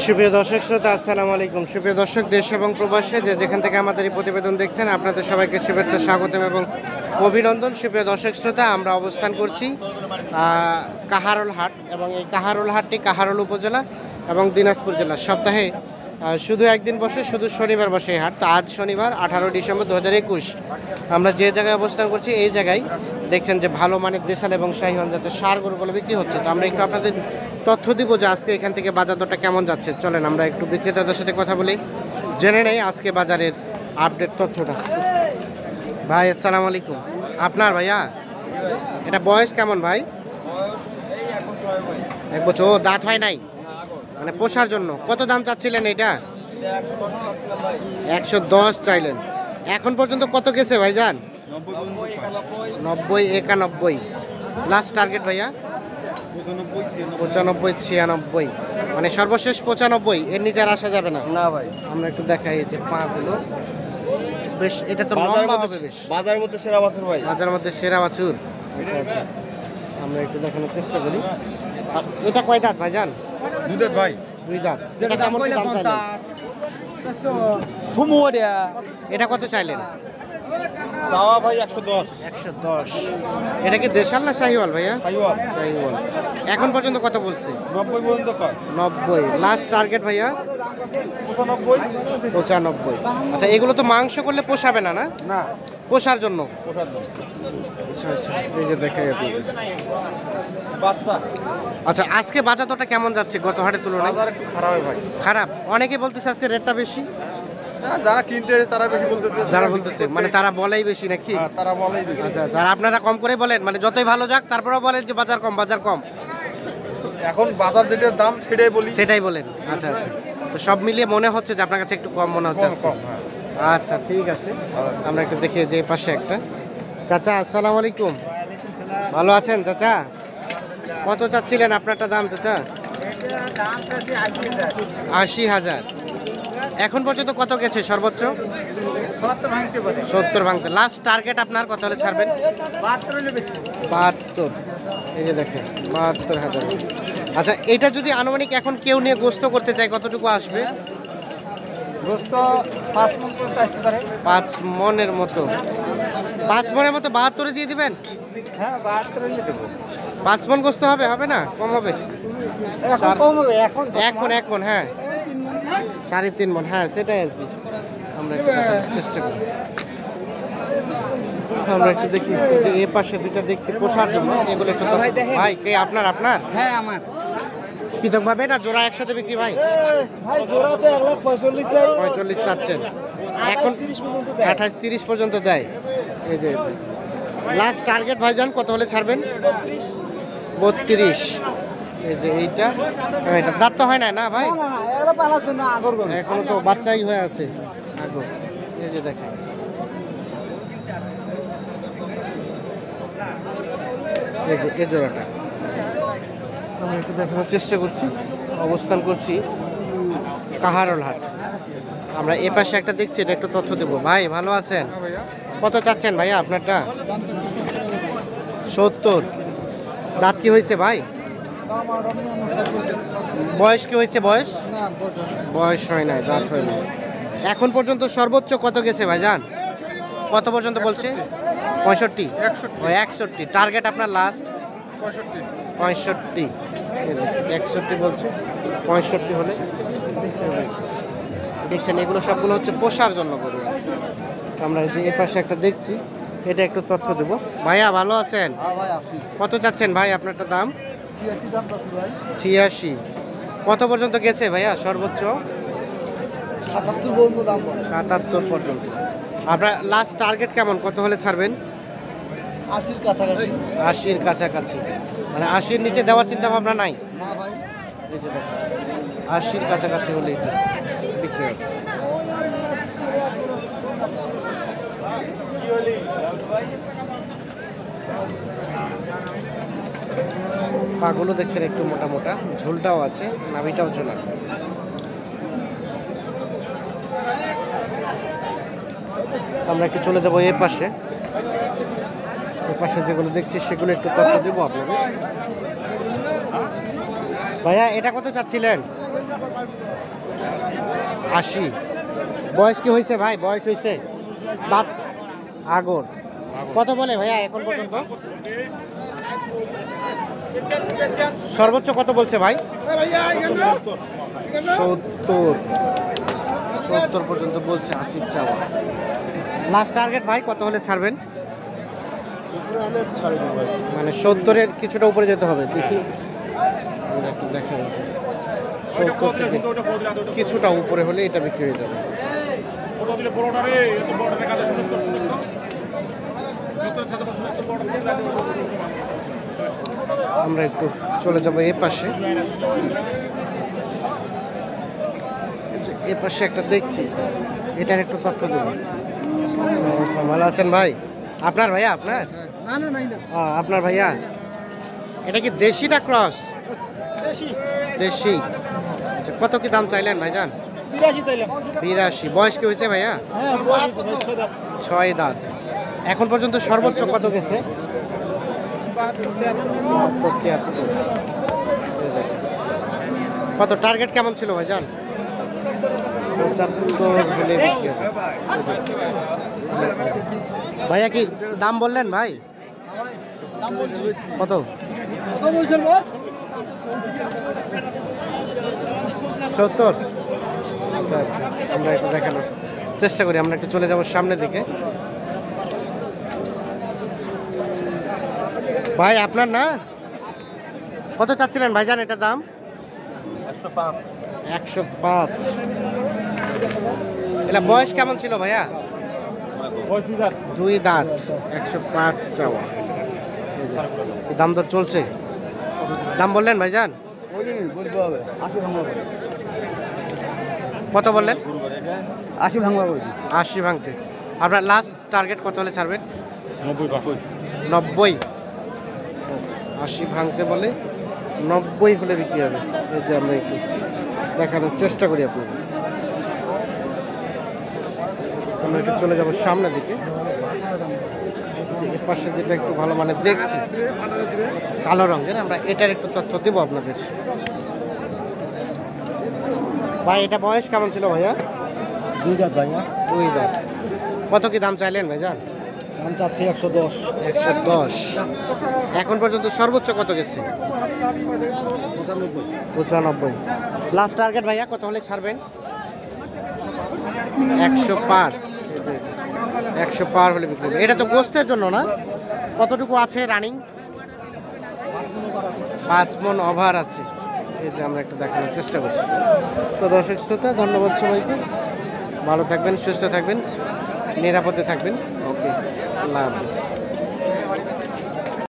সুপ্রিয় দর্শক শ্রোতা, আসসালামু আলাইকুম। সুপ্রিয় দর্শক, দেশ এবং প্রবাসে যেখান থেকে আমাদের এই প্রতিবেদন দেখছেন, আপনাদের সবাইকে শুভেচ্ছা, স্বাগতম এবং অভিনন্দন। সুপ্রিয় দর্শক শ্রোতা, আমরা অবস্থান করছি কাহারোল হাট, এবং এই কাহারোল হাটটি কাহারোল উপজেলা এবং দিনাজপুর জেলা। সপ্তাহে শুধু একদিন বসে, শুধু শনিবার বসে এই হাট। তো আজ শনিবার 18 ডিসেম্বর 2021 আমরা যে জায়গায় অবস্থান করছি, এই জায়গায় দেখছেন যে ভালো মানের দেশাল এবং শাহিওয়াল জাতের ষাঁড় গরুগুলো বিক্রি হচ্ছে। তো আমরা একটু আপনাদের তথ্য দিব যে আজকে এখান থেকে বাজার দরটা কেমন যাচ্ছে। চলেন আমরা একটু বিক্রেতাদের সাথে কথা বলি, জেনে নেই আজকে বাজারের আপডেট তথ্যটা। ভাই আসসালামু আলাইকুম। আপনার ভাইয়া এটা বয়স কেমন ভাই? 1 বছর। ও, দাঁত হয় নাই, মানে পোষার জন্য। কত দাম চাচ্ছিলেন এটা? 110 চাইলেন। এখন পর্যন্ত কত গেছে ভাইজান? 90, 91। লাস্ট টার্গেট ভাইয়া 95, 96, মানে সর্বশেষ 95। এর নিচে আর আসা যাবে না? না ভাই। আমরা একটু দেখাই যে পাগুলো বেশ, এটা তো লম্বা হবে বেশ। বাজারের মধ্যে সেরা বাছুর ভাই। বাজারের মধ্যে সেরা বাছুর। আচ্ছা আচ্ছা, আমরা একটু দেখানোর চেষ্টা করি। এটা কয় দাঁত ভাইজান? 2 দাঁত ভাই। 2 দাঁত। এটা কেমন কি দাম চাইলেন? এটা কত চাইলেন? চাওয়া ভাই 110। 110। এটা কি দেশাল না শাহিওয়াল ভাইয়া? শাহিওয়াল। শাহিওয়াল। এখন পর্যন্ত কত বলছে? 90 পর্যন্ত কয়। 90। লাস্ট টার্গেট ভাইয়া 95। 95। আচ্ছা, এগুলো তো মাংস করলে পোষাবে না? না, না, পোষার জন্য। ওঠার জন্য। আচ্ছা আচ্ছা, এই যে দেখাই আপনাদের বাচ্চা। আচ্ছা, আজকে বাজার দরটা কেমন যাচ্ছে গত হাটের তুলনায়? বাজার একটু খারাপ হয় ভাই। খারাপ। অনেকে বলতেছে আজকে রেটটা বেশি। না, যারা কিনতে তারা বেশি বলতেছে। যারা বলতেছে মানে তারা বলেই বেশি নাকি? হ্যাঁ, তারা বলেই বেশি। আচ্ছা আচ্ছা, আর আপনারা কম করে বলেন, মানে যতই ভালো যাক তারপরেও বলেন যে বাজার কম, বাজার কম। এখন বাজার যেটার দাম সেটাই বলি। সেটাই বলেন। আচ্ছা আচ্ছা, তো সব মিলিয়ে মনে হচ্ছে যে আপনার কাছে একটু কম মনে হচ্ছে আজকে। কম, হ্যাঁ। আচ্ছা ঠিক আছে, আমরা একটু দেখি যে পাশে একটা চাচা। আসসালামু আলাইকুম। ভালো আছেন চাচা? কত চাচ্ছিলেন আপনারটা দাম চাচা? 80,000। এখন পর্যন্ত কত গেছে সর্বোচ্চ? 70 ভাঙতে। লাস্ট টার্গেট আপনার কত হলে ছাড়বেন? 72। এই যে দেখেন 72,000। আচ্ছা, এটা যদি আনুমানিক এখন কেউ নিয়ে গোস্ত করতে চায় কতটুকু আসবে? গোস্ত 5 মণ করতে আসতে পারে। 5 মণের মতো। 5 মণের মতো 72 দিয়ে দিবেন? হ্যাঁ, 72 নিয়ে দেব। 5 মণ গোস্ত হবে? হবে না, কম হবে? এখন কম হবে। এখন হ্যাঁ 3.5 মণ। হ্যাঁ, সেটাই আর কি। আমরা একটু দেখার চেষ্টা করি। আমরা একটু দেখি যে এ পাশে দুইটা দেখছি পোষার জন্য। এগুলো একটু ভাই কে আপনার? হ্যাঁ, আমার। পৃথকভাবে না জোড়া একসাথে বিক্রি ভাই? ভাই জোড়া তো 1,45 চাই। 45 চাচ্ছেন। এখন 30 পর্যন্ত দেয়। 28-30 পর্যন্ত দেয়। এই যে লাস্ট টার্গেট ভাইজান কত হলে ছাড়বেন? 32। এই যে এইটা, এটা দাঁত তো হয় না না ভাই? না, এরা পালার জন্য আগর গরু। এখনো তো বাচ্চাই হয়ে আছে আগর। এই যে দেখেন, এই যে এই জোড়াটা আমি একটু দেখানোর চেষ্টা করছি। অবস্থান করছি কাহারোল হাট। আমরা এ পাশে একটা দেখছি, এটা একটু তথ্য দেবো। ভাই ভালো আছেন? কত চাচ্ছেন ভাইয়া আপনারটা? 70। দাঁত কি হয়েছে ভাই? বয়স কি হয়েছে? বয়স হয় নাই, দাঁত হয় নাই। এখন পর্যন্ত সর্বোচ্চ কত গেছে ভাইজান? কত পর্যন্ত বলছে? 65, 61। টার্গেট আপনার লাস্ট? 65। 61 বলছে। 65 হলে দেখছেন, এগুলো সবগুলো হচ্ছে পোষার জন্য গরু। আমরা যে এ পাশে একটা দেখছি, এটা একটু তথ্য দেব। ভাইয়া ভালো আছেন? কত চাচ্ছেন ভাই আপনারটা দাম? 86 দাম আছে ভাই। 86। কত পর্যন্ত গেছে ভাইয়া সর্বোচ্চ? 77 পর্যন্ত দাম বলে। 77 পর্যন্ত। আপনার লাস্ট টার্গেট কেমন, কত হলে ছাড়বেন? 80 কাছাকাছি। 80-র কাছাকাছি, মানে 80-র নিচে দেওয়ার চিন্তা ভাবনা নাই? না ভাই। এই যে দেখুন, 80-র কাছাকাছি হলে এটা বিক্রি হবে। পাগুলো দেখছেন একটু মোটা মোটা, ঝোলটাও আছে, নাভিটাও ঝোলা। আমরা একটু চলে যাবো এ পাশে। এ পাশে যেগুলো দেখছি সেগুলো একটু তথ্য দেবো আপনাদের। ভাইয়া এটা কত চাচ্ছিলেন? 80। বয়স কি হয়েছে ভাই? বয়স হয়েছে? দাঁত আগর। কত বলে ভাইয়া এখন পর্যন্ত? সর্বোচ্চ কত বলছে ভাই? 70 পর্যন্ত বলছে। 80 চাওয়া। লাস্ট টার্গেট ভাই কত হলে ছাড়বেন? মানে 70-এর কিছুটা উপরে যেতে হবে। দেখি একটু দেখা যাচ্ছে 70 থেকে কিছুটা উপরে হলে এটা বিক্রি হয়ে যাবে। আমরা একটু চলে যাবো এ পাশে। এ পাশে একটা দেখছি, এটার একটু তথ্য দেবো। ভালো আছেন ভাই? আপনার ভাইয়া? আপনার আপনার ভাইয়া? এটা কি দেশি না ক্রস? দেশি। আচ্ছা, কত কি দাম চাইলেন ভাইজান? 82। বয়স কি হয়েছে ভাইয়া? 6 দাঁত। এখন পর্যন্ত সর্বোচ্চ কত গেছে? 73। কত টার্গেট কেমন ছিল ভাইজান? 75 হলে বিক্রি হবে। ভাইয়া কি দাম বললেন ভাই? কত? 70। আচ্ছা আচ্ছা, আমরা একটু দেখানোর চেষ্টা করি। আমরা একটু চলে যাব সামনের দিকে। ভাই আপনার না? কত চাচ্ছিলেন ভাইজান এটার দাম? 105। এটা বয়স কেমন ছিল ভাইয়া? 2 দাঁত। 105 চাওয়া। দাম দর চলছে? দাম বললেন ভাইজান? কত বললেন? 80 ভাঙবা। 80 ভাঙতে। আপনার লাস্ট টার্গেট কত হলে ছাড়বেন? 90। 80 ভাঙতে বলে 90 হলে বিক্রি হবে। এই যে আমরা একটু দেখানোর চেষ্টা করি আপনাকে। আমরা একটু চলে যাব সামনের দিকে। এর পাশে যেটা একটু ভালো মানে দেখছি কালো রঙের, আমরা এটার একটু তথ্য দেবো আপনাদের। ভাই এটা বয়স কেমন ছিল ভাইয়া? 2 দাঁত ভাইয়া। 2 দাঁত। কত কি দাম চাইলেন ভাইজান? দাম চাচ্ছি 110। 110। এখন পর্যন্ত সর্বোচ্চ কত গেছে? 95। লাস্ট টার্গেট ভাইয়া কত হলে ছাড়বেন? 100 পার। 100 পার হলে বিক্রি হবে। এটা তো গোস্তের জন্য না? কতটুকু আছে রানিং? 5 মণ ওভার আছে। এই যে আমরা একটু দেখানোর চেষ্টা করছি। তো দর্শক শ্রোতা, ধন্যবাদ সবাইকে। ভালো থাকবেন, সুস্থ থাকবেন, নিরাপদে থাকবেন। ওকে, আল্লাহ হাফিজ।